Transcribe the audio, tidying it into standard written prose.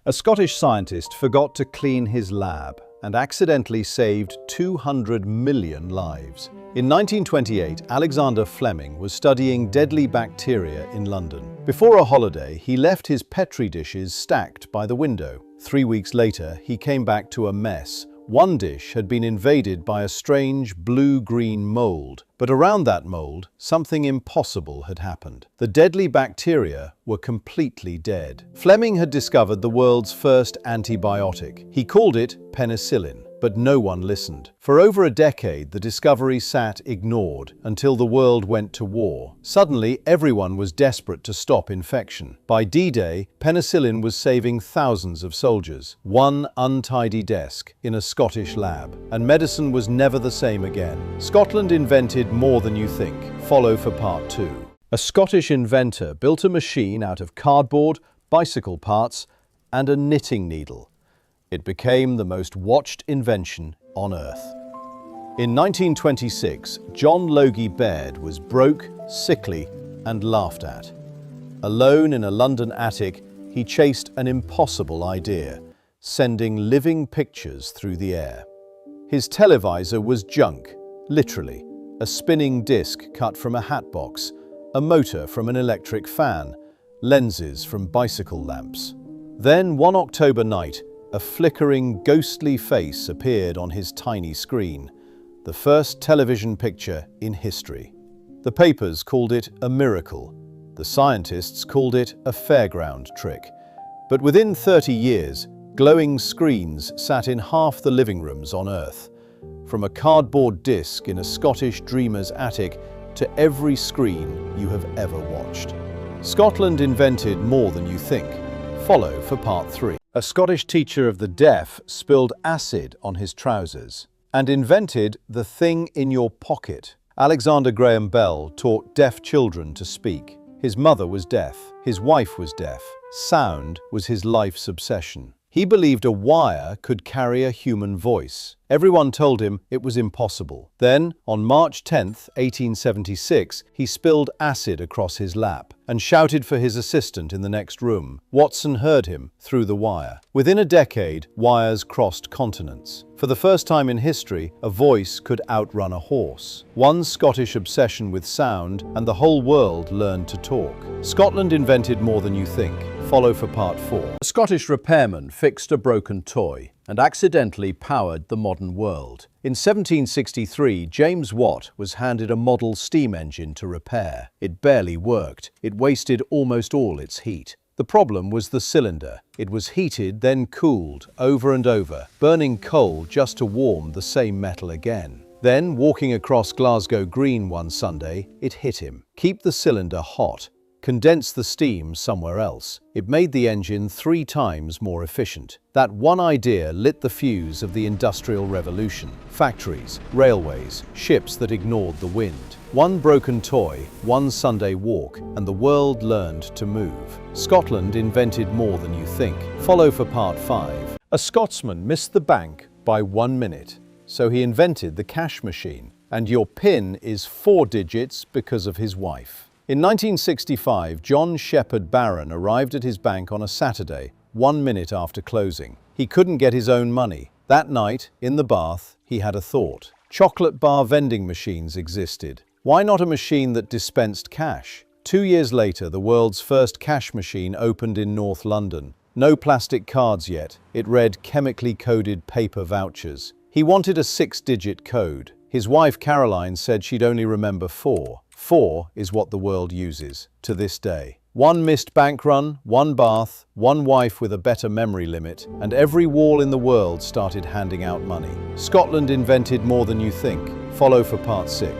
A Scottish scientist forgot to clean his lab and accidentally saved 200 million lives. In 1928, Alexander Fleming was studying deadly bacteria in London. Before a holiday, he left his Petri dishes stacked by the window. 3 weeks later, he came back to a mess. One dish had been invaded by a strange blue-green mold, but around that mold, something impossible had happened. The deadly bacteria were completely dead. Fleming had discovered the world's first antibiotic. He called it penicillin, but no one listened. For over a decade, the discovery sat ignored until the world went to war. Suddenly, everyone was desperate to stop infection. By D-Day, penicillin was saving thousands of soldiers. One untidy desk in a Scottish lab, and medicine was never the same again. Scotland invented more than you think. Follow for part 2. A Scottish inventor built a machine out of cardboard, bicycle parts, and a knitting needle. It became the most watched invention on Earth. In 1926, John Logie Baird was broke, sickly, and laughed at. Alone in a London attic, he chased an impossible idea, sending living pictures through the air. His televisor was junk, literally, a spinning disc cut from a hatbox, a motor from an electric fan, lenses from bicycle lamps. Then, one October night, a flickering, ghostly face appeared on his tiny screen, the first television picture in history. The papers called it a miracle. The scientists called it a fairground trick. But within 30 years, glowing screens sat in half the living rooms on Earth. From a cardboard disc in a Scottish dreamer's attic to every screen you have ever watched. Scotland invented more than you think. Follow for part 3. A Scottish teacher of the deaf spilled acid on his trousers and invented the thing in your pocket. Alexander Graham Bell taught deaf children to speak. His mother was deaf. His wife was deaf. Sound was his life's obsession. He believed a wire could carry a human voice. Everyone told him it was impossible. Then, on March 10, 1876, he spilled acid across his lap and shouted for his assistant in the next room. Watson heard him through the wire. Within a decade, wires crossed continents. For the first time in history, a voice could outrun a horse. One Scottish obsession with sound, and the whole world learned to talk. Scotland invented more than you think. Follow for part 4. A Scottish repairman fixed a broken toy and accidentally powered the modern world. In 1763, James Watt was handed a model steam engine to repair. It barely worked. It wasted almost all its heat. The problem was the cylinder. It was heated, then cooled, over and over, burning coal just to warm the same metal again. Then, walking across Glasgow Green one Sunday, it hit him. Keep the cylinder hot. Condense the steam somewhere else. It made the engine 3 times more efficient. That one idea lit the fuse of the Industrial Revolution. Factories, railways, ships that ignored the wind. One broken toy, one Sunday walk, and the world learned to move. Scotland invented more than you think. Follow for part 5. A Scotsman missed the bank by 1 minute, so he invented the cash machine. And your PIN is 4 digits because of his wife. In 1965, John Shepherd Barron arrived at his bank on a Saturday, 1 minute after closing. He couldn't get his own money. That night, in the bath, he had a thought. Chocolate bar vending machines existed. Why not a machine that dispensed cash? 2 years later, the world's first cash machine opened in North London. No plastic cards yet. It read chemically coded paper vouchers. He wanted a 6-digit code. His wife Caroline said she'd only remember 4. 4 is what the world uses to this day. One missed bank run, one bath, one wife with a better memory limit, and every wall in the world started handing out money. Scotland invented more than you think. Follow for part 6.